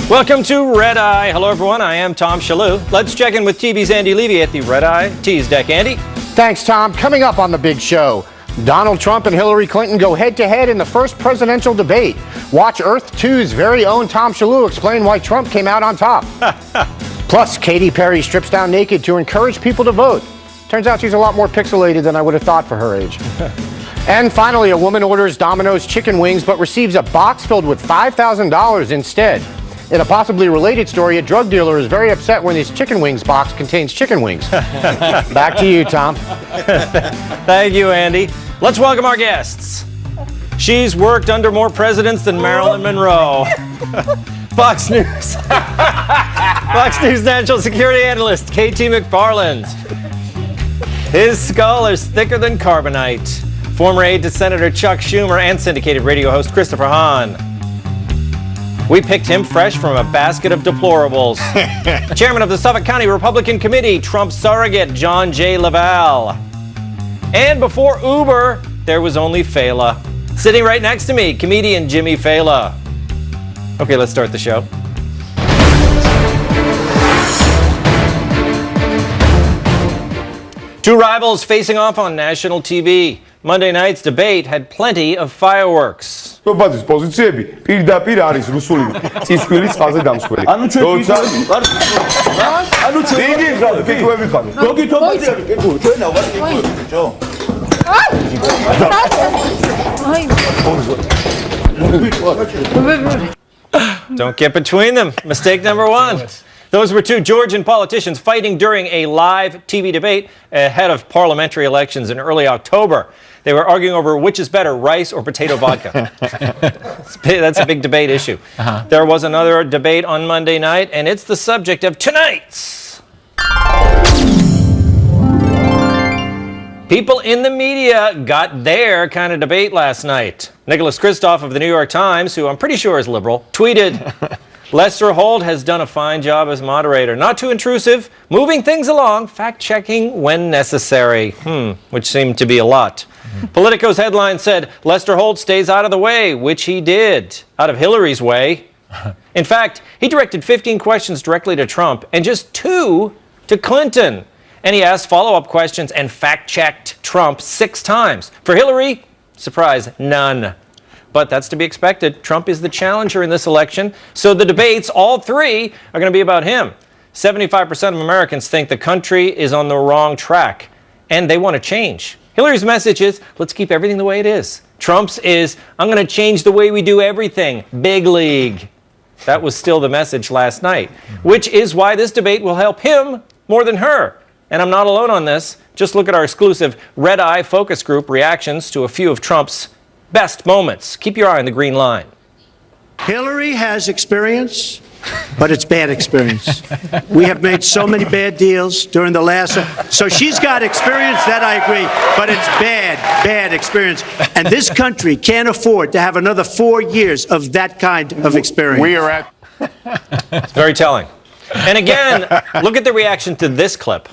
Welcome to Red Eye. Hello, everyone. I am Tom Shillue. Let's check in with TV's Andy Levy at the Red Eye Tease Deck. Andy? Thanks, Tom. Coming up on the big show, Donald Trump and Hillary Clinton go head-to-head in the first presidential debate. Watch Earth 2's very own Tom Shillue explain why Trump came out on top. Plus, Katy Perry strips down naked to encourage people to vote. Turns out she's a lot more pixelated than I would have thought for her age. And finally, a woman orders Domino's chicken wings but receives a box filled with $5,000 instead. In a possibly related story, a drug dealer is very upset when his chicken wings box contains chicken wings. Back to you, Tom. Thank you, Andy. Let's welcome our guests. She's worked under more presidents than Marilyn Monroe. Fox News. Fox News national security analyst KT McFarland. His skull is thicker than carbonite. Former aide to Senator Chuck Schumer and syndicated radio host Christopher Hahn. We picked him fresh from a basket of deplorables. Chairman of the Suffolk County Republican Committee, Trump surrogate Jay LaVelle. And before Uber, there was only Failla. Sitting right next to me, comedian Jimmy Failla. Okay, let's start the show. Two rivals facing off on national TV. Monday night's debate had plenty of fireworks. Don't get between them. Mistake number one. Those were two Georgian politicians fighting during a live TV debate ahead of parliamentary elections in early October. They were arguing over which is better, rice or potato vodka. That's a big debate issue. There was another debate on Monday night, and it's the subject of tonight's. People in the media got their kind of debate last night. Nicholas Kristof of the New York Times, who I'm pretty sure is liberal, tweeted, Lester Holt has done a fine job as moderator. Not too intrusive, moving things along, fact-checking when necessary. Which seemed to be a lot. Politico's headline said, Lester Holt stays out of the way, which he did. Out of Hillary's way. In fact, he directed 15 questions directly to Trump and just 2 to Clinton. And he asked follow-up questions and fact-checked Trump 6 times. For Hillary, surprise, none. But that's to be expected. Trump is the challenger in this election, so the debates, all 3, are going to be about him. 75% of Americans think the country is on the wrong track, and they want to change. Hillary's message is, let's keep everything the way it is. Trump's is, I'm going to change the way we do everything. Big league. That was still the message last night, which is why this debate will help him more than her. And I'm not alone on this. Just look at our exclusive Red Eye focus group reactions to a few of Trump's best moments. Keep your eye on the green line. Hillary has experience, but it's bad experience. We have made so many bad deals during the last... So she's got experience, that I agree, but it's bad experience. And this country can't afford to have another 4 years of that kind of experience. We are at... It's very telling. And again, look at the reaction to this clip.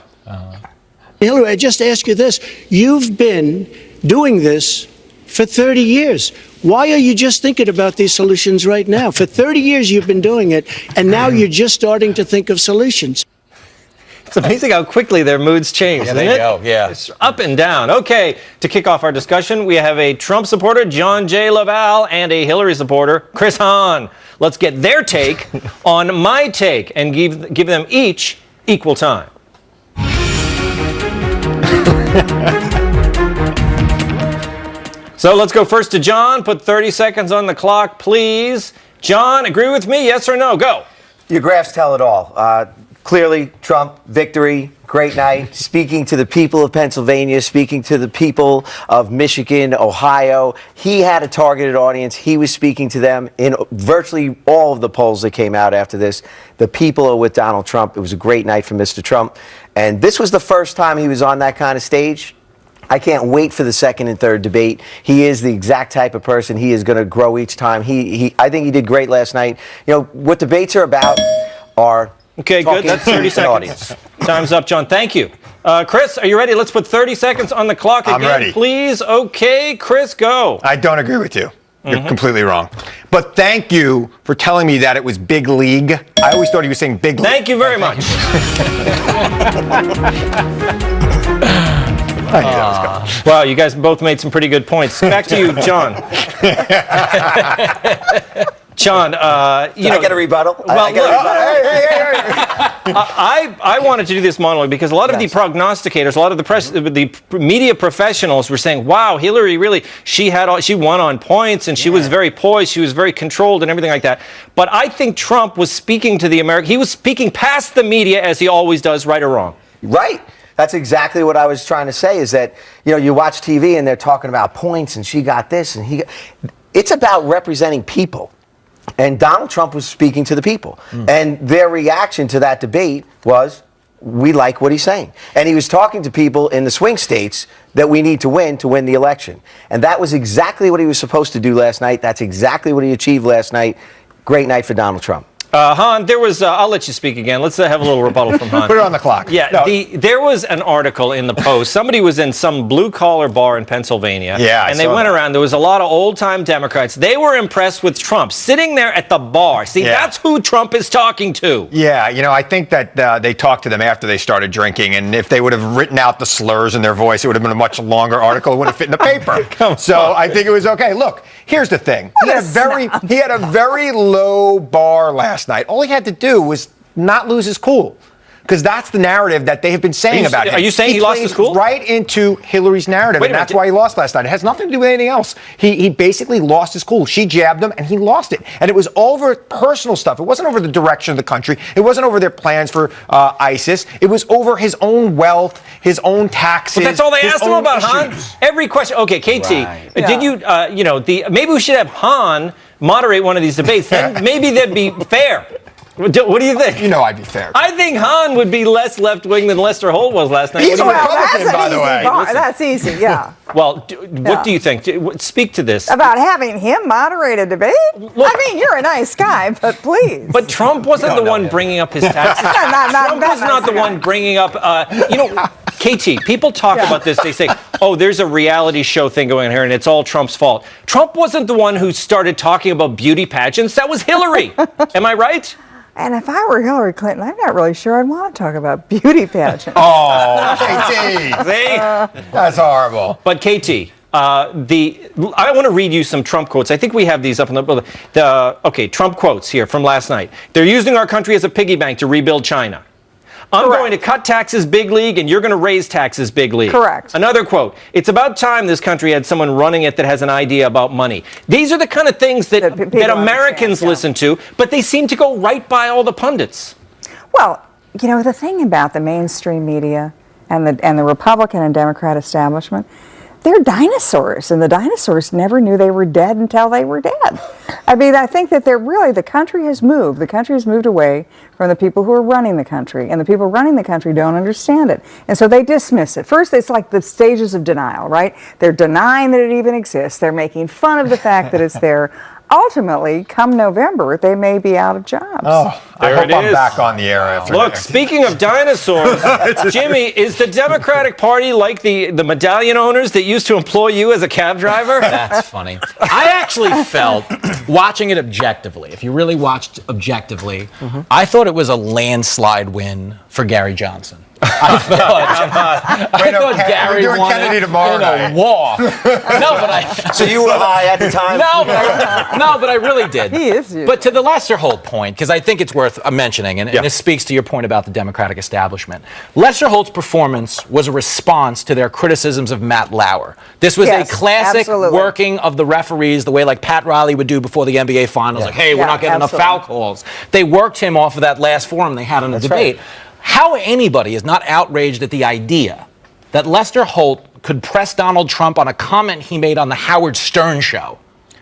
Hillary, I just ask you this. You've been doing this for 30 years. Why are you just thinking about these solutions right now? For 30 years you've been doing it, and now you're just starting to think of solutions. It's amazing how quickly their moods change, isn't it? Yeah. It's up and down. Okay, to kick off our discussion, we have a Trump supporter, Jay LaVelle, and a Hillary supporter, Chris Hahn. Let's get their take on my take and give them each equal time. So let's go first to John. Put 30 seconds on the clock, please. John, agree with me? Yes or no? Go. Your graphs tell it all. Clearly, Trump, victory, great night, speaking to the people of Pennsylvania, speaking to the people of Michigan, Ohio. He had a targeted audience. He was speaking to them in virtually all of the polls that came out after this. The people are with Donald Trump. It was a great night for Mr. Trump. And this was the first time he was on that kind of stage. I can't wait for the second and third debate. He is the exact type of person. He is going to grow each time. I think he did great last night. You know, what debates are about are... Okay, good. That's 30 seconds. Time's up, John. Thank you. Chris, are you ready? Let's put 30 seconds on the clock again, I'm ready. Please. Okay, Chris, go. I don't agree with you. You're completely wrong. But thank you for telling me that it was big league. I always thought he was saying big league. Thank you very much. Wow, you guys both made some pretty good points. Back to you, John. John, you know, I get a rebuttal? Well, I get a rebuttal? I wanted to do this monologue because a lot of the prognosticators, a lot of the media professionals were saying, "Wow, Hillary really she won on points and she was very poised, she was very controlled and everything like that." But I think Trump was speaking to the American. He was speaking past the media as he always does, right or wrong. Right. That's exactly what I was trying to say. Is that you watch TV and they're talking about points and she got this and it's about representing people. And Donald Trump was speaking to the people. And their reaction to that debate was, we like what he's saying. And he was talking to people in the swing states that we need to win the election. And that was exactly what he was supposed to do last night. That's exactly what he achieved last night. Great night for Donald Trump. Hahn, there was, I'll let you speak again. Let's have a little rebuttal from Hahn. Put it on the clock. Yeah, No. there was an article in the Post. Somebody was in some blue-collar bar in Pennsylvania. Yeah, and they went around. There was a lot of old-time Democrats. They were impressed with Trump, sitting there at the bar. See, that's who Trump is talking to. Yeah, I think that they talked to them after they started drinking, and if they would have written out the slurs in their voice, it would have been a much longer article. It wouldn't have fit in the paper. So I think it was okay. Look, here's the thing. He had a very low bar last night. All he had to do was not lose his cool. Because that's the narrative that they have been saying about him. Are you saying he lost his cool? Right into Hillary's narrative, and that's why he lost last night. It has nothing to do with anything else. He basically lost his cool. She jabbed him, and he lost it. And it was over personal stuff. It wasn't over the direction of the country. It wasn't over their plans for ISIS. It was over his own wealth, his own taxes. But that's all they asked him about, Hahn. Every question. Okay, KT, did you, maybe we should have Hahn moderate one of these debates. Then maybe that'd be fair. What do you think? I'd be fair. I think Hahn would be less left-wing than Lester Holt was last night. He's a Republican, by the way. That's easy, yeah. Well, what do you think? Speak to this. About having him moderate a debate? I mean, you're a nice guy, but please. But Trump wasn't the one bringing up his taxes. Trump was not the one bringing up, KT, people talk about this. They say, oh, there's a reality show thing going on here, and it's all Trump's fault. Trump wasn't the one who started talking about beauty pageants. That was Hillary. Am I right? And if I were Hillary Clinton, I'm not really sure I'd want to talk about beauty pageants. Oh, KT. See? That's horrible. But KT, I want to read you some Trump quotes. I think we have these up in the Trump quotes here from last night. They're using our country as a piggy bank to rebuild China. I'm going to cut taxes big league, and you're going to raise taxes big league. Correct. Another quote. It's about time this country had someone running it that has an idea about money. These are the kind of things that Americans listen to, but they seem to go right by all the pundits. Well, the thing about the mainstream media and the Republican and Democrat establishment, they're dinosaurs, and the dinosaurs never knew they were dead until they were dead. I mean, I think that the country has moved. The country has moved away from the people who are running the country, and the people running the country don't understand it. And so they dismiss it. First, it's like the stages of denial, right? They're denying that it even exists. They're making fun of the fact that it's there. Ultimately, come November, they may be out of jobs. Oh, I hope I'm back on the air after Look, speaking of dinosaurs, Jimmy, is the Democratic Party like the medallion owners that used to employ you as a cab driver? That's funny. I actually felt, watching it objectively, if you really watched objectively, I thought it was a landslide win for Gary Johnson. I thought Gary we're doing Kennedy tomorrow night. In a walk. So you were high at the time? No, but I really did. He is you. But to the Lester Holt point, because I think it's worth mentioning, and this speaks to your point about the Democratic establishment. Lester Holt's performance was a response to their criticisms of Matt Lauer. This was a classic working of the referees, the way like Pat Riley would do before the NBA Finals. Like, hey, we're not getting enough foul calls. They worked him off of that last forum they had on the debate. Right. How anybody is not outraged at the idea that Lester Holt could press Donald Trump on a comment he made on the Howard Stern show,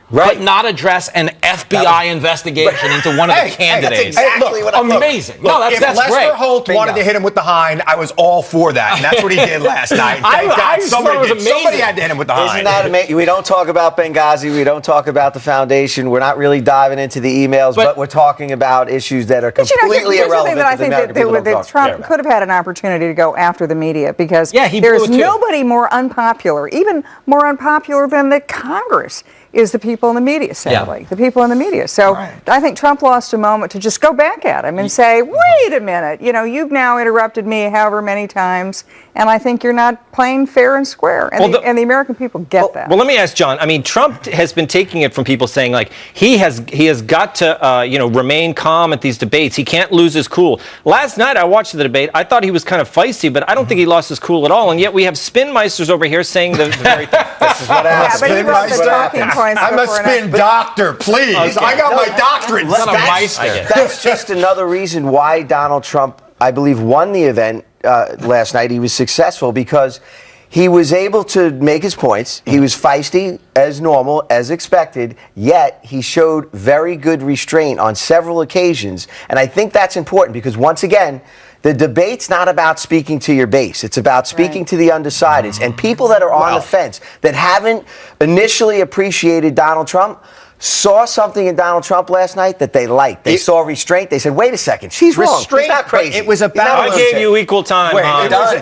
but not address an FBI investigation into one of the candidates. That's exactly what amazing. That's if Lester great. Holt wanted to hit him with the Hind, I was all for that, and that's what he did last night. Thank God somebody had to hit him with the Hind. Isn't that amazing? We don't talk about Benghazi. We don't talk about the foundation. We're not really diving into the emails, but we're talking about issues that are completely irrelevant to the American people. That Trump could have had an opportunity to go after the media because there's nobody more unpopular, even more unpopular than the Congress, is the people people in the media, sadly. The people in the media. So I think Trump lost a moment to just go back at him and say, wait a minute, you know, you've now interrupted me however many times, and I think you're not playing fair and square. And, and the American people get that. Well, let me ask John. I mean, Trump has been taking it from people saying, like, he has got to, you know, remain calm at these debates. He can't lose his cool. Last night, I watched the debate. I thought he was kind of feisty, but I don't think he lost his cool at all. And yet we have spinmeisters over here saying the very thing. This is what happens. But he wrote the talking points I'm a before spin doctor, please. Okay. I got my doctorate. That's just another reason why Donald Trump, I believe, won the event last night. He was successful because he was able to make his points. He was feisty as normal, as expected, yet he showed very good restraint on several occasions. And I think that's important because, once again, the debate's not about speaking to your base. It's about speaking to the undecideds. And people that are on the fence, that haven't initially appreciated Donald Trump, saw something in Donald Trump last night that they liked. They saw restraint. They said, wait a second, she's wrong. He's not crazy. It was about. I gave you equal time.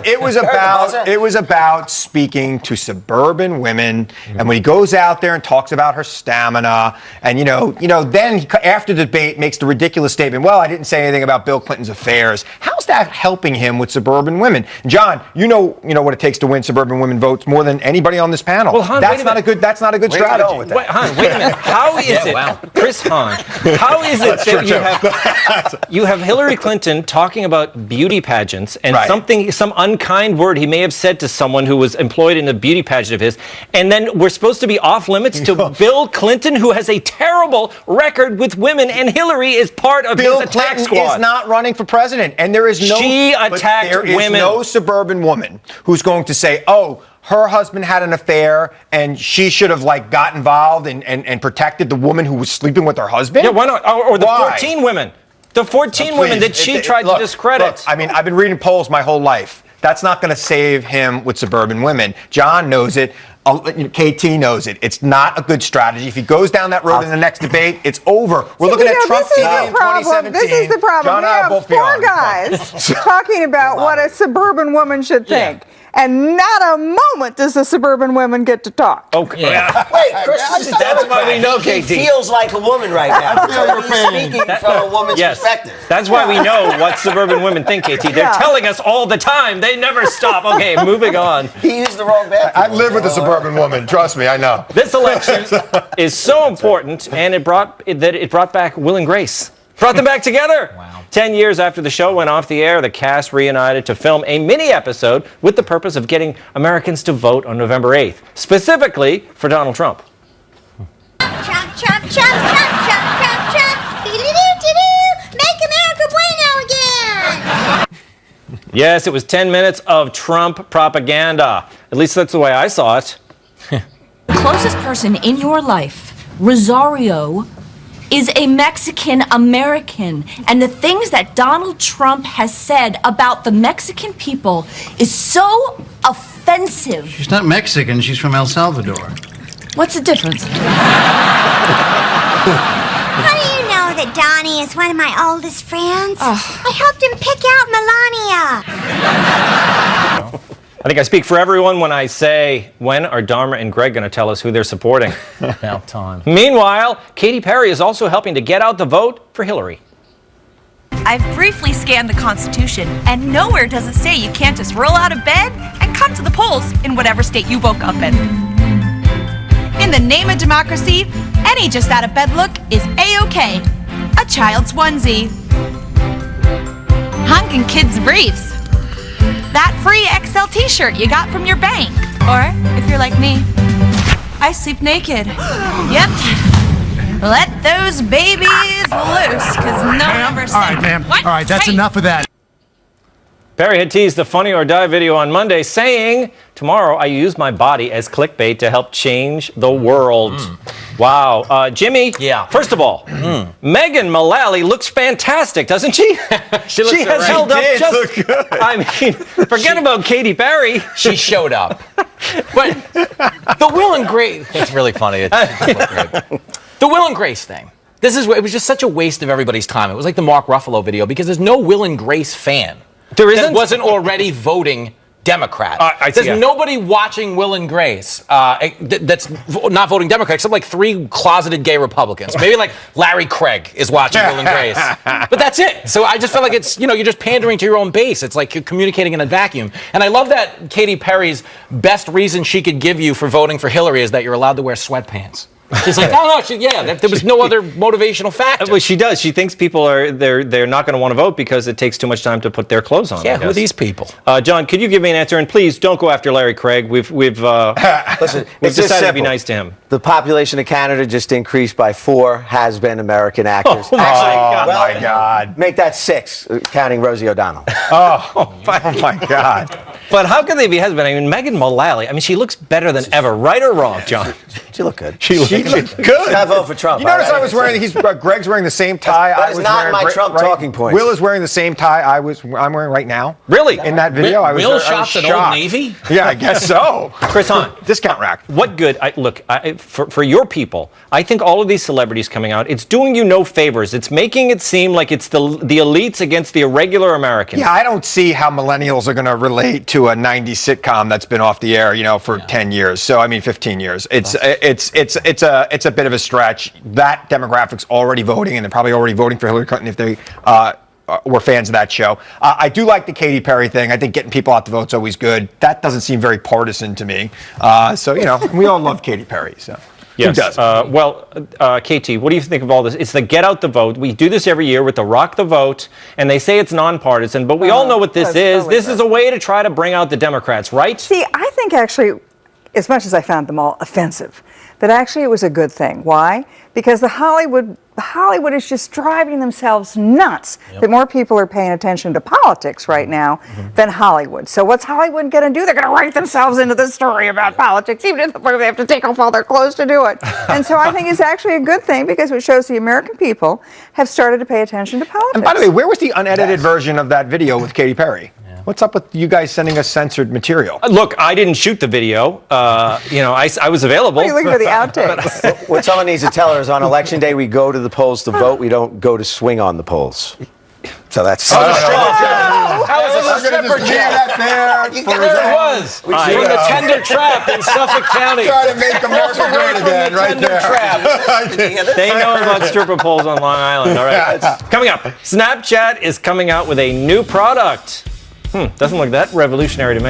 It was about speaking to suburban women, and when he goes out there and talks about her stamina, and then he, after the debate, makes the ridiculous statement, well, I didn't say anything about Bill Clinton's affairs. How's that helping him with suburban women? John, you know what it takes to win suburban women votes more than anybody on this panel. Well, Hahn, that's not a good strategy. Wait, Hahn, wait a minute. How is it, Chris Hahn, how is it that you have Hillary Clinton talking about beauty pageants and some unkind word he may have said to someone who was employed in a beauty pageant of his, and then we're supposed to be off limits to Bill Clinton, who has a terrible record with women, and Hillary is part of his attack squad. Bill Clinton is not running for president, and there is no. She attacked women. There is no suburban woman who's going to say, oh, her husband had an affair and she should have got involved and protected the woman who was sleeping with her husband? Yeah, why not? Or the 14 women. The 14 women that she tried to discredit. Look, I mean, I've been reading polls my whole life. That's not going to save him with suburban women. John knows it. KT knows it. It's not a good strategy. If he goes down that road in the next debate, it's over. We're looking at Trump TV in 2017. This is the problem. John we have four guys talking about what a suburban woman should think. And not a moment does the suburban women get to talk. Okay. Wait, Chris, that's why we know KT feels like a woman right now. He's speaking from a woman's perspective. That's why we know what suburban women think, KT. They're telling us all the time. They never stop. Okay, moving on. He used the wrong bathroom. I live with a suburban woman. Trust me, I know. This election is so important, and it brought back Will and Grace. Brought them back together. Wow. 10 years after the show went off the air, the cast reunited to film a mini-episode with the purpose of getting Americans to vote on November 8th, specifically for Donald Trump. Trump, Trump, Trump, Trump, Trump, Trump, Trump. Doo-doo-doo-doo-doo. Make America bueno again. Yes, it was 10 minutes of Trump propaganda. At least that's the way I saw it. Closest person in your life, Rosario, is a Mexican American, and the things that Donald Trump has said about the Mexican people is so offensive. She's not Mexican, she's from El Salvador. What's the difference? How do you know that Donnie is one of my oldest friends? I helped him pick out Melania. I think I speak for everyone when I say, when are Dharma and Greg going to tell us who they're supporting? About time. Meanwhile, Katy Perry is also helping to get out the vote for Hillary. I've briefly scanned the Constitution, and nowhere does it say you can't just roll out of bed and come to the polls in whatever state you woke up in. In the name of democracy, any just out of bed look is A-OK. A child's onesie. Hunkin' kids' briefs. That free XL t-shirt you got from your bank. Or, if you're like me, I sleep naked. Yep. Let those babies loose, because no number said. All right, ma'am. What? All right, that's enough of that. Perry had teased the Funny or Die video on Monday, saying, tomorrow I use my body as clickbait to help change the world. Wow. Jimmy, first of all, Megan Mullally looks fantastic, doesn't she? She has held up just good. I mean, forget about Katy Perry. She showed up. But the Will and Grace, it's really funny. It's great. The Will and Grace thing. It was just such a waste of everybody's time. It was like the Mark Ruffalo video because there's no Will and Grace fan. There isn't? That wasn't already voting Democrat. There's nobody watching Will and Grace that's not voting Democrat except like 3 closeted gay Republicans. Maybe like Larry Craig is watching Will and Grace. But that's it. So I just feel like it's, you're just pandering to your own base. It's like you're communicating in a vacuum. And I love that Katy Perry's best reason she could give you for voting for Hillary is that you're allowed to wear sweatpants. She's like, there was no other motivational factor. Well, she does. She thinks people they're not going to want to vote because it takes too much time to put their clothes on. Yeah, who are these people? John, could you give me an answer? And please don't go after Larry Craig. We've Listen, we've decided to be nice to him. The population of Canada just increased by 4 has-been American actors. Oh, my God. Make that 6, counting Rosie O'Donnell. Oh my God. But how can they be has-been? I mean, Megan Mullally, she looks better than ever. Right or wrong, John? She looked good. She looked good. I vote for Trump. You notice I was wearing, Greg's wearing the same tie That is not my Trump talking point. Will is wearing the same tie I'm wearing right now. Really? In that video, I was Will shops at Old Navy? Yeah, I guess so. Chris Hahn. Discount rack. What good? For your people, I think all of these celebrities coming out, it's doing you no favors. It's making it seem like it's the elites against the irregular Americans. Yeah, I don't see how millennials are going to relate to a 90s sitcom that's been off the air, for 10 years. So 15 years. It's a bit of a stretch. That demographic's already voting, and they're probably already voting for Hillary Clinton if they were fans of that show. I do like the Katy Perry thing. I think getting people out to vote is always good. That doesn't seem very partisan to me. We all love Katy Perry. So. Yes. Who does? KT, what do you think of all this? It's the get out the vote. We do this every year with the Rock the Vote, and they say it's nonpartisan, but we all know what this is. This is a way to try to bring out the Democrats, right? See, I think actually, as much as I found them all offensive, that actually it was a good thing. Why? Because Hollywood is just driving themselves nuts that more people are paying attention to politics right now than Hollywood. So what's Hollywood going to do? They're going to write themselves into the story about politics, even if they have to take off all their clothes to do it. And so I think it's actually a good thing because it shows the American people have started to pay attention to politics. And by the way, where was the unedited version of that video with Katy Perry? What's up with you guys sending us censored material? Look, I didn't shoot the video. I was available. What are you looking for the outtakes? What someone needs to tell her is on Election Day, we go to the polls to vote. We don't go to swing on the polls. So that's... How was a stripper job? There it was. From the Tender Trap in Suffolk County. Trying to make America great again, right there. They know about stripper poles on Long Island. All right. Coming up, Snapchat is coming out with a new product. Doesn't look that revolutionary to me.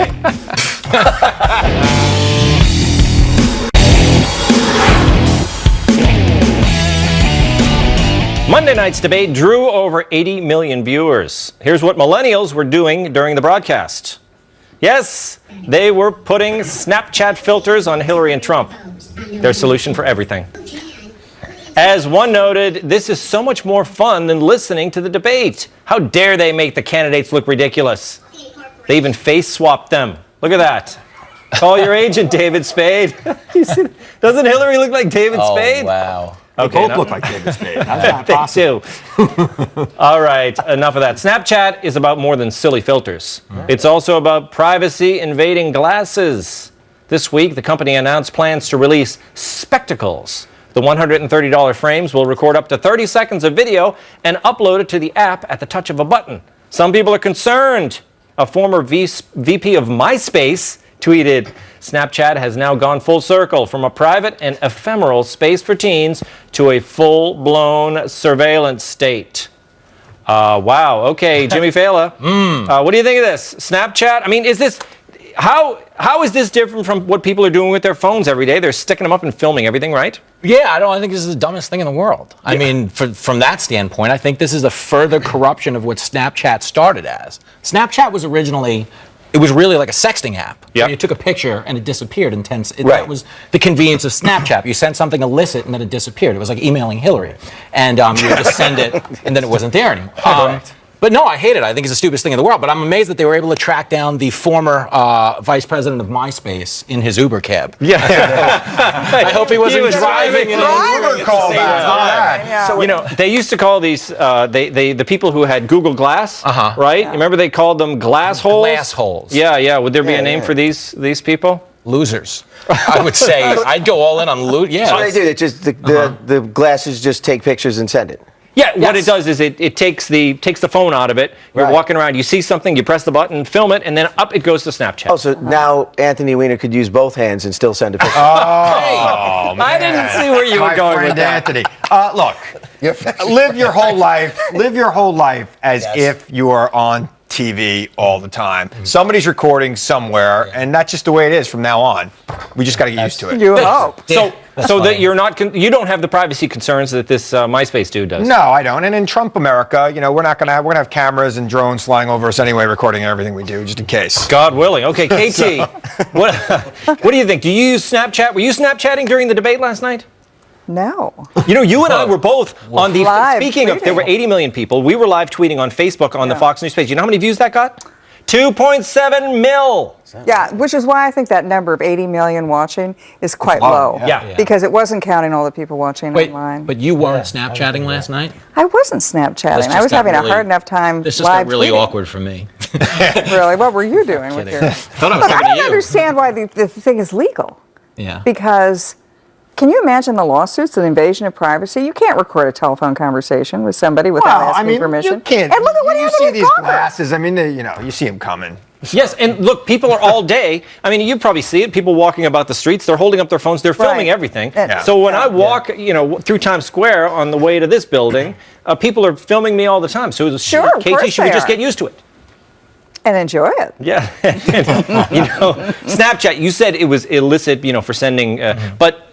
Monday night's debate drew over 80 million viewers. Here's what millennials were doing during the broadcast. Yes, they were putting Snapchat filters on Hillary and Trump. Their solution for everything. As one noted, this is so much more fun than listening to the debate. How dare they make the candidates look ridiculous? They even face swapped them. Look at that. Call your agent, David Spade. Doesn't Hillary look like David Spade? Oh, wow. Okay, both look like David Spade. That's not possible. They do. All right, enough of that. Snapchat is about more than silly filters. It's also about privacy invading glasses. This week, the company announced plans to release spectacles. The $130 frames will record up to 30 seconds of video and upload it to the app at the touch of a button. Some people are concerned. A former VP of MySpace tweeted, Snapchat has now gone full circle from a private and ephemeral space for teens to a full-blown surveillance state. Wow. Okay, Jimmy Failla. What do you think of this? Snapchat? I mean, is this... How is this different from what people are doing with their phones every day? They're sticking them up and filming everything, right? Yeah, I think this is the dumbest thing in the world. I mean, from that standpoint, I think this is a further corruption of what Snapchat started as. Snapchat was originally, it was really like a sexting app. Yep. You took a picture and it disappeared in 10 seconds. That was the convenience of Snapchat. You sent something illicit and then it disappeared. It was like emailing Hillary. And you would just send it and then it wasn't there anymore. But no, I hate it. I think it's the stupidest thing in the world. But I'm amazed that they were able to track down the former vice president of MySpace in his Uber cab. Yeah. I hope he wasn't driving in an Uber call back. So, they used to call these the people who had Google Glass, right? Yeah. Remember they called them glass holes? Glass holes. Yeah. Would there be a name for these people? Losers. I would say I'd go all in on loot. Yeah. So they do. They just the glasses just take pictures and send it. Yeah, what it does is it takes the phone out of it. You're walking around, you see something, you press the button, film it, and then up it goes to Snapchat. Oh, so now Anthony Weiner could use both hands and still send a picture. Oh, man. I didn't see where you were going with that. Anthony. Look, live your whole life. Live your whole life as if you are on TV all the time. Somebody's recording somewhere, and that's just the way it is from now on. We just got to get used to it. You hope. So that you're not, you don't have the privacy concerns that this MySpace dude does. No, I don't. And in Trump America, you know, we're gonna have cameras and drones flying over us anyway, recording everything we do, just in case. God willing. Okay, KT, what do you think? Do you use Snapchat? Were you Snapchatting during the debate last night? No. You know, you and I were both on the, live speaking tweeting. of, there were 80 million people. We were live tweeting on Facebook on the Fox News page. You know how many views that got? 2.7 mil. Yeah, which is why I think that number of 80 million watching is quite low. Yeah. Because it wasn't counting all the people watching online. But you weren't Snapchatting last night? I wasn't Snapchatting. I was having a hard enough time This just live got really tweeting. awkward for me. Really? What were you doing with your... Thought I was Look, I talking to don't you. understand why the thing is legal. Yeah. Because can you imagine the lawsuits, the invasion of privacy? You can't record a telephone conversation with somebody without asking permission. You can't. And look at what you happened see with these Gawker. glasses. I mean, you see them coming. Yes, and look, people are all day. I mean, you probably see it. People walking about the streets, they're holding up their phones, they're filming everything. So when I walk, you know, through Times Square on the way to this building, people are filming me all the time. So Sure, of KT, course should we they just are. get used to it? And enjoy it. Yeah. You know, Snapchat, you said it was illicit, you know, for sending, but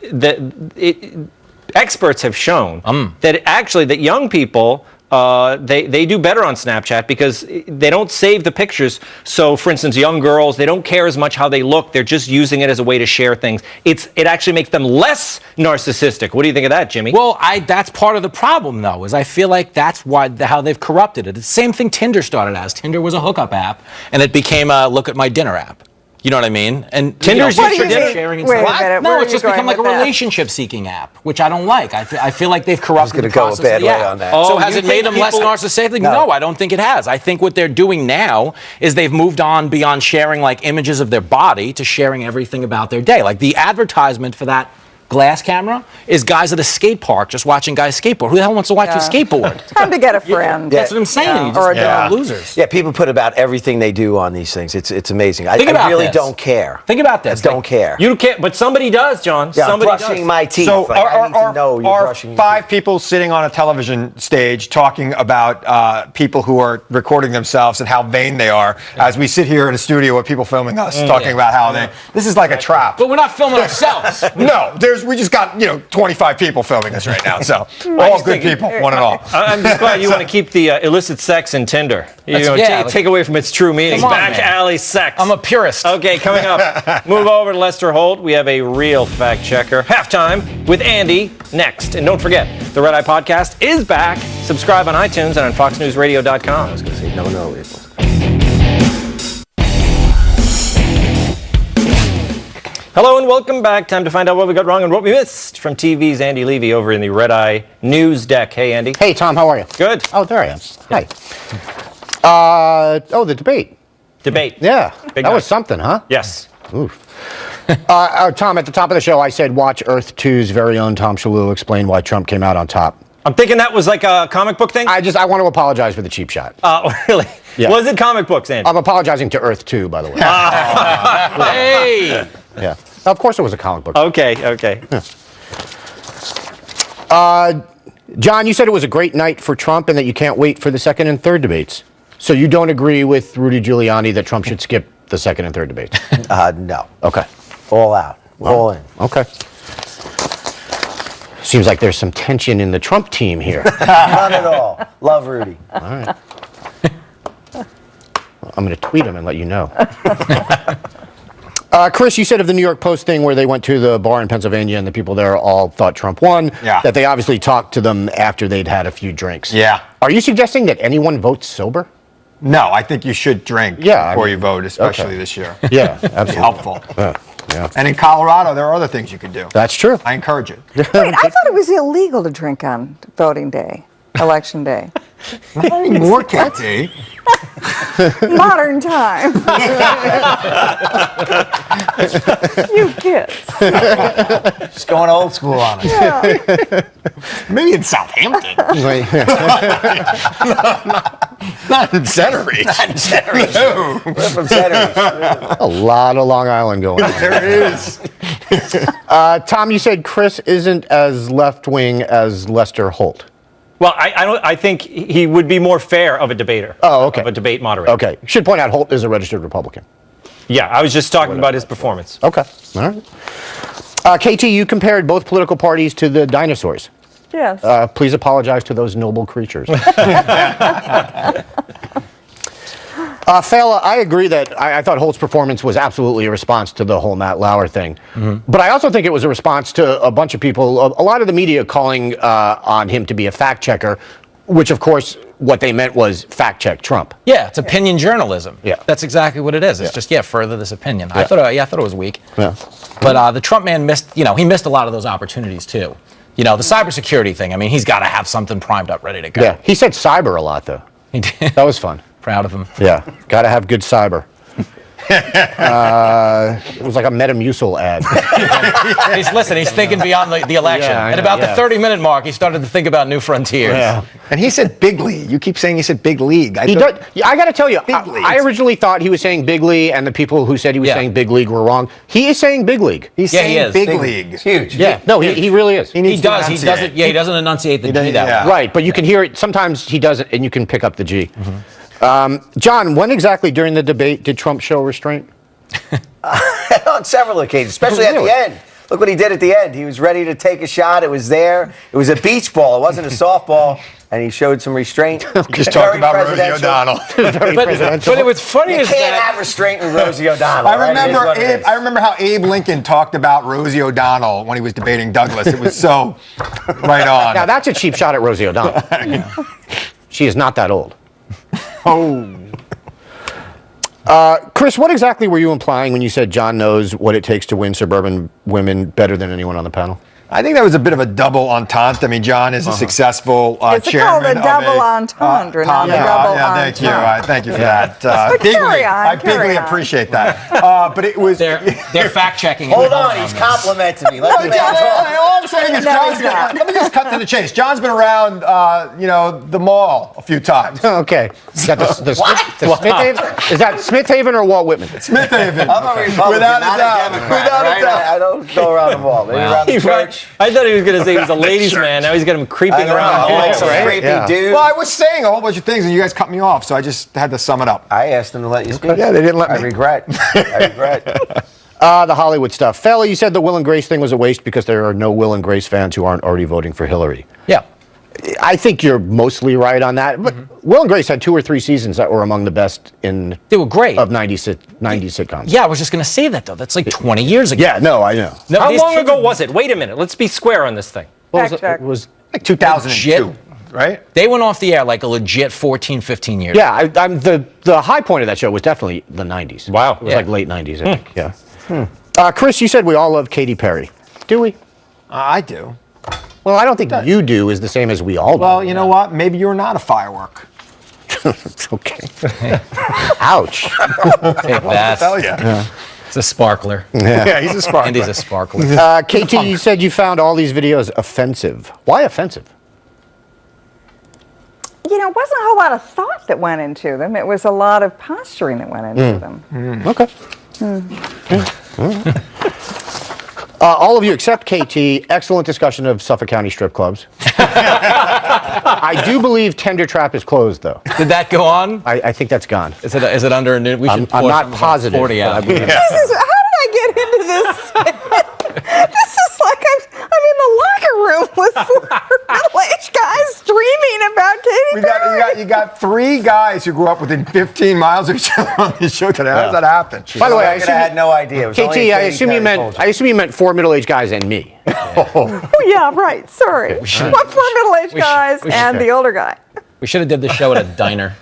experts have shown that actually that young people, they do better on Snapchat because they don't save the pictures. So, for instance, young girls, they don't care as much how they look. They're just using it as a way to share things. It actually makes them less narcissistic. What do you think of that, Jimmy? Well, that's part of the problem, though, is I feel like that's how they've corrupted it. It's the same thing Tinder started as. Tinder was a hookup app, and it became a look at my dinner app. You know what I mean? And Tinder's What do used for you dinner. mean? sharing and Wait a stuff. minute, No, where it's are you just become going like a with that? relationship-seeking app, which I don't like. I feel like they've corrupted the gonna go a process bad of the way app. on that. So Oh, has you it made think them less people- narcissistic? No, I don't think it has. I think what they're doing now is they've moved on beyond sharing like images of their body to sharing everything about their day. Like the advertisement for that glass camera is guys at a skate park just watching guys skateboard. Who the hell wants to watch you skateboard? Time to get a friend. That's what I'm saying. You just Or a are dog. losers. Yeah, people put about everything they do on these things. It's amazing. Think I about really this. don't care. Think about this. I don't care. You can't, but somebody does, John. Yeah, I'm somebody brushing does. my teeth. So Like, I need to know you're are brushing your 5 people sitting on a television stage talking about people who are recording themselves and how vain they are as we sit here in a studio with people filming us talking about how this is like a trap. But we're not filming ourselves. No, we just got 25 people filming us right now. So all good people, one and all. I'm just glad you want to keep the illicit sex in Tinder. You know, yeah, take away from its true meaning. Come on, Back man. alley sex. I'm a purist. Okay, coming up, move over to Lester Holt. We have a real fact checker. Halftime with Andy next. And don't forget, the Red Eye Podcast is back. Subscribe on iTunes and on FoxNewsRadio.com. I was going to say, no. Hello and welcome back. Time to find out what we got wrong and what we missed from TV's Andy Levy over in the Red Eye News deck. Hey, Andy. Hey, Tom, how are you? Good. Oh, there I am. Hi. The debate. Debate. Yeah. Big that night. was something, huh? Yes. Oof. Tom, at the top of the show, I said watch Earth 2's very own Tom Shillue explain why Trump came out on top. I'm thinking that was like a comic book thing. I want to apologize for the cheap shot. Really? Yeah. Was it comic books, Andy? I'm apologizing to Earth 2, by the way. Hey! Yeah. Of course it was a comic book. Okay. John, you said it was a great night for Trump and that you can't wait for the second and third debates. So you don't agree with Rudy Giuliani that Trump should skip the second and third debates? No. Okay. All out. All in. Okay. Seems like there's some tension in the Trump team here. None at all. Love Rudy. All right. I'm going to tweet him and let you know. Chris, you said of the New York Post thing where they went to the bar in Pennsylvania and the people there all thought Trump won, that they obviously talked to them after they'd had a few drinks. Yeah. Are you suggesting that anyone votes sober? No, I think you should drink before you vote, especially this year. Yeah, absolutely. Helpful. Yeah. And in Colorado, there are other things you can do. That's true. I encourage it. Wait, I thought it was illegal to drink on voting day, election day. Not anymore, KT. Modern time. You kids. Just going old school on us. Maybe in Southampton. Not in Centery. Not in Centery. No. We're from Centery. A lot of Long Island going on. There it is. Tom, you said Chris isn't as left-wing as Lester Holt. Well, I think he would be more fair of a debater. Oh, okay. Of a debate moderator. Okay. Should point out Holt is a registered Republican. Yeah, I was just talking about his performance. Okay. All right. KT, you compared both political parties to the dinosaurs. Yes. Please apologize to those noble creatures. Failla, I agree that I thought Holt's performance was absolutely a response to the whole Matt Lauer thing. Mm-hmm. But I also think it was a response to a bunch of people, a lot of the media calling on him to be a fact checker, which of course what they meant was fact check Trump. Yeah, it's opinion journalism. Yeah. That's exactly what it is. It's just, further this opinion. Yeah. I thought it was weak. Yeah. But the Trump man missed, he missed a lot of those opportunities too. The cybersecurity thing, I mean, he's got to have something primed up, ready to go. Yeah, he said cyber a lot though. He did. That was fun. Proud of him. Yeah, got to have good cyber. It was like a Metamucil ad. He's thinking beyond the election. Yeah, I At know, about yeah. the 30-minute mark, he started to think about new frontiers. Yeah. And he said big league. You keep saying he said big league. I got to tell you, league. I originally thought he was saying big league, and the people who said he was saying big league were wrong. He is saying big league. He's Yeah, saying he is. big Big league. It's huge. Yeah, no, he really is. He does. He doesn't. Yeah, he doesn't enunciate the G that yeah. way. Right, but you can hear it. Sometimes he doesn't, and you can pick up the G. John, when exactly during the debate did Trump show restraint? On several occasions, especially at the end. Look what he did at the end. He was ready to take a shot. It was there. It was a beach ball. It wasn't a softball. And he showed some restraint. Just talk about Rosie O'Donnell. But what's funny You is can't that have restraint with Rosie O'Donnell. I remember how Abe Lincoln talked about Rosie O'Donnell when he was debating Douglas. It was so right on. Now, that's a cheap shot at Rosie O'Donnell. She is not that old. Oh. Chris, what exactly were you implying when you said John knows what it takes to win suburban women better than anyone on the panel? I think that was a bit of a double entente. I mean, John is a successful It's chairman called a double entendre, not a double entente. Thank you for that. But carry on, I carry bigly on. appreciate that. But it was. they're fact checking. Hold on, he's complimenting me. Let me All talk. I'm saying is, let me just cut to the chase. John's been around, the mall a few times. Okay. Is that the Smith Haven? Is that Smith Haven or Walt Whitman? Smith Haven. I'm a Republican, Without not a doubt. a Democrat. Without a Right? doubt. I don't go around the wall. Maybe around the church. I thought he was going to say he was a ladies' man. Now he's got him creeping around. Like some right? creepy Yeah. dude. Well, I was saying a whole bunch of things, and you guys cut me off, so I just had to sum it up. I asked him to let you speak. Yeah, they didn't let me. I regret. The Hollywood stuff. Failla, you said the Will and Grace thing was a waste because there are no Will and Grace fans who aren't already voting for Hillary. Yeah. I think you're mostly right on that. But Will and Grace had 2 or 3 seasons that were among the best in They were great. of 90 sitcoms. Yeah, I was just going to say that, though. That's like 20 years ago. Yeah, no, I know. No, How these long kids ago are- was it? Wait a minute. Let's be square on this thing. What was Fact it? check. It was Like 2002, Legit. right? They went off the air like a legit 14, 15 years. Yeah, I'm the high point of that show was definitely the 90s. Wow. It was Yeah. like late 90s, I think. Yeah. Chris, you said we all love Katy Perry. Do we? I do. Well, I don't think you do is the same as we all do. Well, you know what? Maybe you're not a firework. Okay. Ouch. Take that. Tell you. It's a sparkler. Yeah, he's a sparkler. Andy's a sparkler. KT, you said you found all these videos offensive. Why offensive? It wasn't a whole lot of thought that went into them. It was a lot of posturing that went into them. Okay. All of you except KT, excellent discussion of Suffolk County strip clubs. I do believe Tender Trap is closed, though. Did that go on? I think that's gone. Is it under a new? We should I'm pour not some of that positive, 40 but I out. believe How did I get into this? This is like I'm in the locker room with 4 middle-aged guys dreaming about Katy Perry. You got 3 guys who grew up within 15in miles of each other on this show today. How does that happen? By the way, I I had no idea. It was KT, only a I Katy assume you Perry meant poll. 4 middle-aged guys and me. Oh, yeah, right. Sorry. 4 middle-aged guys and the older guy. We should have did the show at a diner.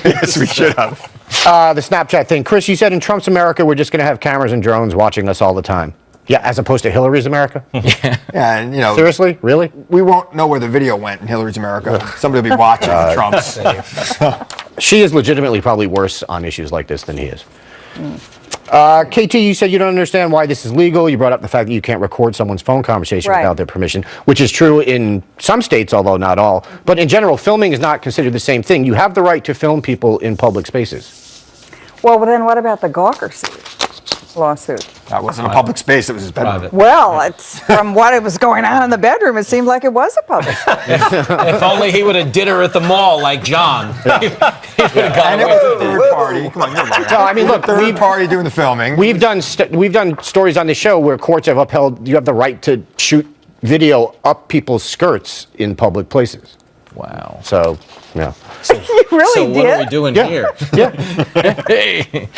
Yes, we should have. The Snapchat thing. Chris, you said in Trump's America, we're just going to have cameras and drones watching us all the time. Yeah, as opposed to Hillary's America? Yeah, and Seriously? Really? we won't know where the video went in Hillary's America. Somebody will be watching Trump's. She is legitimately probably worse on issues like this than he is. KT, you said you don't understand why this is legal. You brought up the fact that you can't record someone's phone conversation without their permission, which is true in some states, although not all. But in general, filming is not considered the same thing. You have the right to film people in public spaces. Well, then what about the Gawker lawsuit? That wasn't a public space. It was his bedroom. Well, it's, from what was going on in the bedroom, it seemed like it was a public space. If only he would have did her at the mall like John. He would have And it was a third party. Come on, you're right. No, I mean, look, third party doing the filming. We've done stories on this show where courts have upheld you have the right to shoot video up people's skirts in public places. Wow. So, yeah. You really so did? what are we doing here? Yeah. Hey.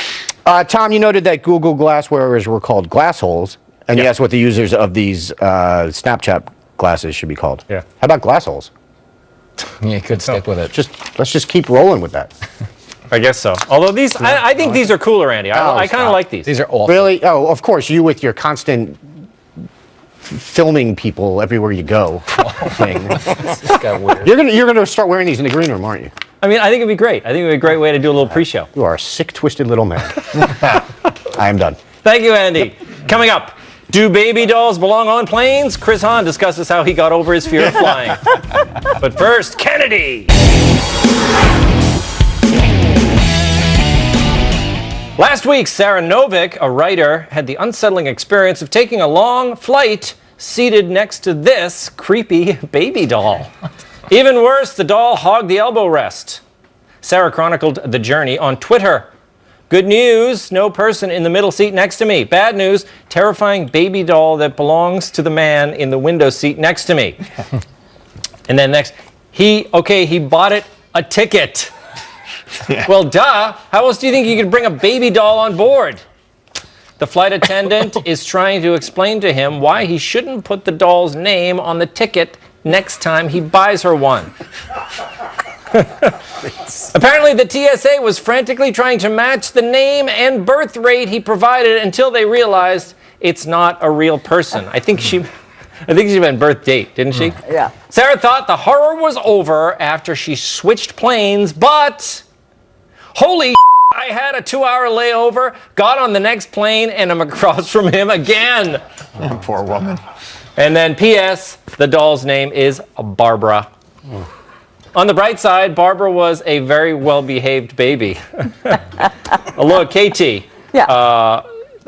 Tom, you noted that Google Glass wearers were called glass holes, and you asked what the users of these Snapchat glasses should be called. Yeah. How about glass holes? Yeah, you could stick with it. Let's just keep rolling with that. I guess so. Although these, I think these are cooler, Andy. I kind of like these. These are awful. Really? Oh, of course. You with your constant filming people everywhere you go thing. This got weird. You're gonna start wearing these in the green room, aren't you? I mean, I think it'd be great. I think it'd be a great way to do a little pre-show. You are a sick, twisted little man. I am done. Thank you, Andy. Coming up, do baby dolls belong on planes? Chris Hahn discusses how he got over his fear of flying. But first, Kennedy. Last week, Sarah Novick, a writer, had the unsettling experience of taking a long flight seated next to this creepy baby doll. Even worse, the doll hogged the elbow rest. Sarah chronicled the journey on Twitter. Good news, no person in the middle seat next to me. Bad news, terrifying baby doll that belongs to the man in the window seat next to me. And then next, he bought it a ticket. Yeah. Well, duh. How else do you think you could bring a baby doll on board? The flight attendant is trying to explain to him why he shouldn't put the doll's name on the ticket next time he buys her one. Apparently, the TSA was frantically trying to match the name and birth rate he provided until they realized it's not a real person. I think she meant birth date, didn't she? Yeah. Sarah thought the horror was over after she switched planes, but holy I had a 2-hour layover, got on the next plane, and I'm across from him again. Oh, poor woman. And then P.S., the doll's name is Barbara. On the bright side, Barbara was a very well-behaved baby. Look, KT. Yeah.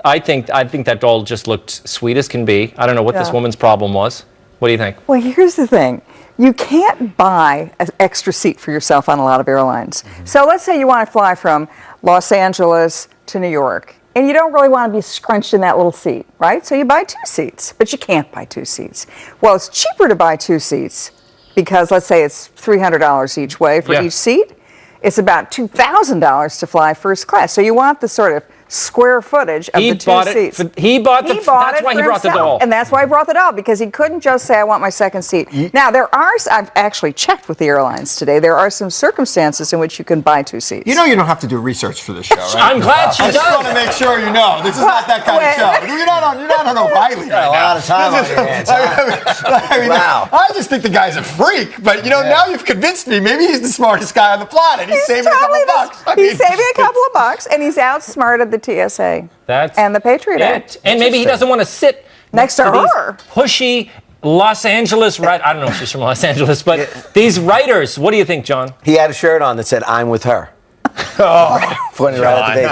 I think that doll just looked sweet as can be. I don't know what this woman's problem was. What do you think? Well, here's the thing. You can't buy an extra seat for yourself on a lot of airlines. Mm-hmm. So let's say you want to fly from Los Angeles to New York, and you don't really want to be scrunched in that little seat, right? So you buy 2 seats, but you can't buy 2 seats. Well, it's cheaper to buy 2 seats because let's say it's $300 each way for each seat. It's about $2,000 to fly first class. So you want the sort of square footage of the 2 seats. That's why he brought the doll. And that's why he brought the doll, because he couldn't just say, I want my second seat. Now, I've actually checked with the airlines today. There are some circumstances in which you can buy 2 seats. You know you don't have to do research for this show, right? I'm glad she does. I just want to make sure you know. This is not that kind of show. You're not on O'Reilly right now. A lot of time on your hands. Wow. I just think the guy's a freak, but now you've convinced me. Maybe he's the smartest guy on the planet. He's saving a couple bucks. He's saving a couple of bucks, and he's outsmarted the TSA. And the Patriot Act. And maybe he doesn't want to sit next to her. Pushy Los Angeles, right? I don't know if she's from Los Angeles, but these writers, what do you think, John? He had a shirt on that said, I'm with her. Pointing right at the baby.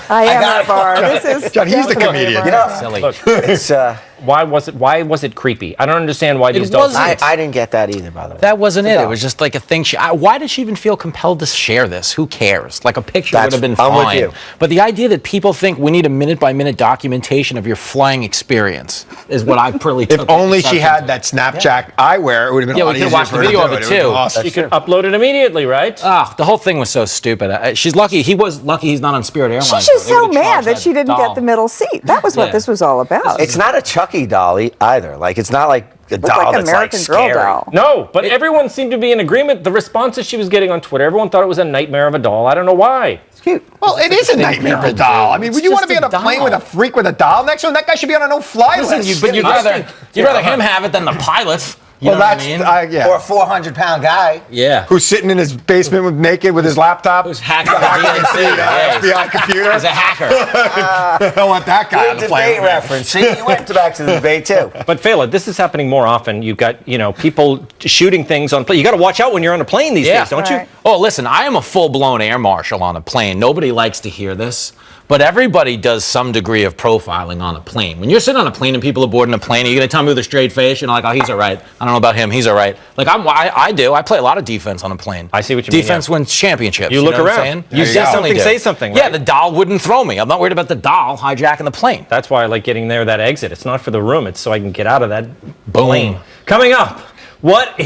I am at bar. This is John, he's the comedian. Silly. Look, it's, why was it creepy? I don't understand why these dolls. I didn't get that either, by the way. That wasn't it. It was just like a thing. Why did she even feel compelled to share this? Who cares? Like a picture would have been fine. I'm with you. But the idea that people think we need a minute-by-minute documentation of your flying experience is what I pretty took. If only she had that Snapchat eyewear, it would have been a lot easier for her to do it. We could watch the video of it too. Awesome. You could upload it immediately, right? The whole thing was so stupid. She's lucky. He was lucky he's not on Spirit Airlines. She's just so mad that she didn't get the middle seat. That was what this was all about. It's not a Chucky dolly either. Like, it's not like a doll like that's American like Girl scary. doll. No, but everyone seemed to be in agreement. The responses she was getting on Twitter, everyone thought it was a nightmare of a doll. I don't know why. It's cute. Well, it is a nightmare of a doll. I mean, would you want to be on a plane with a freak with a doll next to him? That guy should be on a no-fly list. But you'd rather him have it than the pilot. You know what I mean? Yeah. Or a 400-pound guy. Yeah. Who's sitting in his basement naked with his laptop? Who's hacking the DNC? FBI computer? As a hacker. I don't want that guy on the plane. Debate reference. See, you went back to the debate, too. But Failla, this is happening more often. You've got, people shooting things on plane. You got to watch out when you're on a plane these days, don't you? Oh, listen, I am a full-blown air marshal on a plane. Nobody likes to hear this. But everybody does some degree of profiling on a plane. When you're sitting on a plane and people are boarding a plane, are you going to tell me with a straight face? You're like, oh, he's all right. I don't know about him. He's all right. Like, I do. I play a lot of defense on a plane. I see what you mean. Defense wins championships. You look know what I'm around. saying? You see something, say something. Right? Yeah, the doll wouldn't throw me. I'm not worried about the doll hijacking the plane. That's why I like getting there, that exit. It's not for the room. It's so I can get out of that plane. Boom. Coming up, what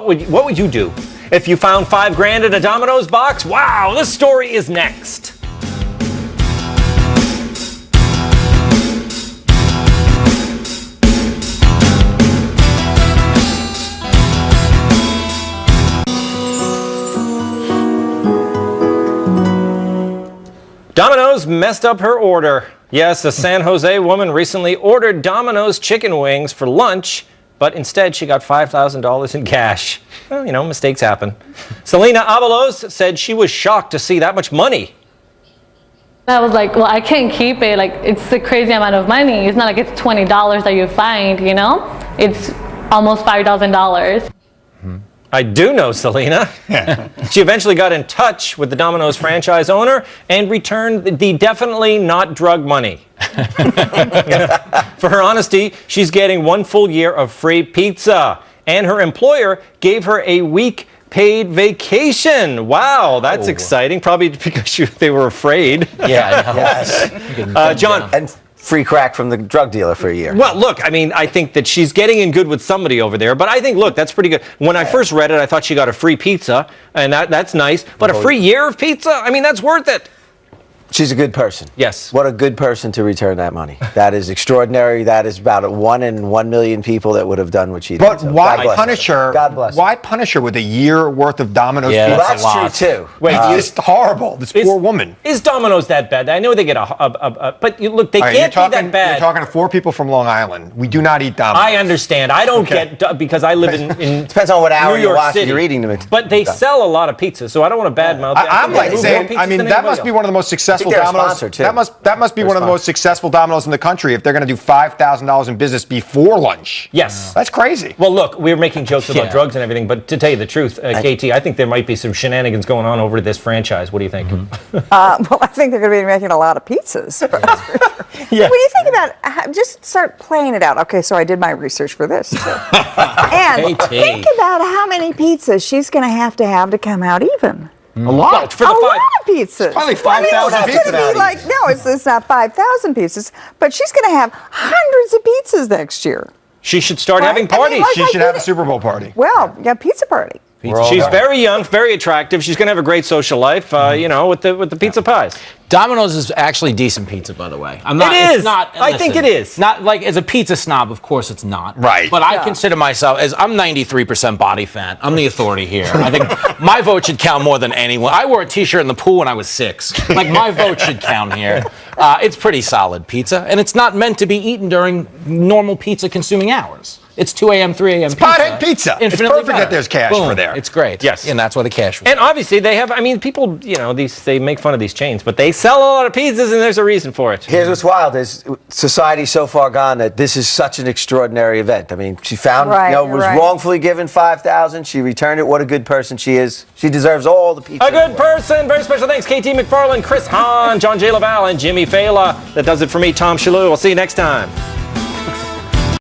would you do if you found $5,000 in a Domino's box? Wow, this story is next. Domino's messed up her order. Yes, a San Jose woman recently ordered Domino's chicken wings for lunch, but instead she got $5,000 in cash. Well, mistakes happen. Selena Avalos said she was shocked to see that much money. I was like, well, I can't keep it. Like, it's a crazy amount of money. It's not like it's $20 that you find, It's almost $5,000. I do know Selena. She eventually got in touch with the Domino's franchise owner and returned the definitely not drug money. For her honesty, she's getting 1 full year of free pizza, and her employer gave her a week paid vacation. Wow, that's exciting. Probably because they were afraid. Yeah, I know. Yes. John. And free crack from the drug dealer for a year. Well, look, I think that she's getting in good with somebody over there, but I think, look, that's pretty good. When I first read it, I thought she got a free pizza, and that's nice, but a free year of pizza? That's worth it. She's a good person. Yes. What a good person to return that money. That is extraordinary. That is about 1 in 1 million people that would have done what she did. But why punish her? God bless her. Why punish her with a year worth of Domino's pizza? Well, that's true, too. Wait, it's horrible. This poor woman. Is Domino's that bad? I know they get but look, they can't be that bad. You're talking to 4 people from Long Island. We do not eat Domino's. I understand. I don't get, because I live in depends on what hour New York City. you're eating them. But they sell a lot of pizzas, so I don't want to badmouth them. I'm like saying, that must be one of the most successful Domino's. That must be one of the most successful Domino's in the country if they're going to do $5,000 in business before lunch. Yes. That's crazy. Well, look, we're making jokes about drugs and everything, but to tell you the truth, KT, I think there might be some shenanigans going on over this franchise. What do you think? Well, I think they're going to be making a lot of pizzas. Yeah. When you think about it, just start playing it out. Okay, so I did my research for this. And think about how many pizzas she's going to have to come out even. A lot. For the a lot of pizzas. It's probably 5,000 pizzas. It's not 5,000 pieces, but she's going to have hundreds of pizzas next year. She should start having parties. She should have a Super Bowl party. Well, yeah, pizza party. She's very young, very attractive. She's going to have a great social life, with the pizza pies. Domino's is actually decent pizza, by the way. I think it is. Not like as a pizza snob, of course it's not. Right. But I consider myself I'm 93% body fat. I'm the authority here. I think my vote should count more than anyone. I wore a T-shirt in the pool when I was 6. Like my vote should count here. It's pretty solid pizza, and it's not meant to be eaten during normal pizza consuming hours. It's 2 a.m., 3 a.m. It's pothead pizza. It's perfect that there's cash for there. It's great. Yes. And that's why the cash was. And obviously they have, people, they make fun of these chains, but they sell a lot of pizzas and there's a reason for it. Here's what's wild is society's so far gone that this is such an extraordinary event. She found, was wrongfully given $5,000. She returned it. What a good person she is. She deserves all the pizza. A good person. Very special thanks. KT McFarland, Chris Hahn, John J. LaVelle, and Jimmy Failla. That does it for me, Tom Shillue. We'll see you next time.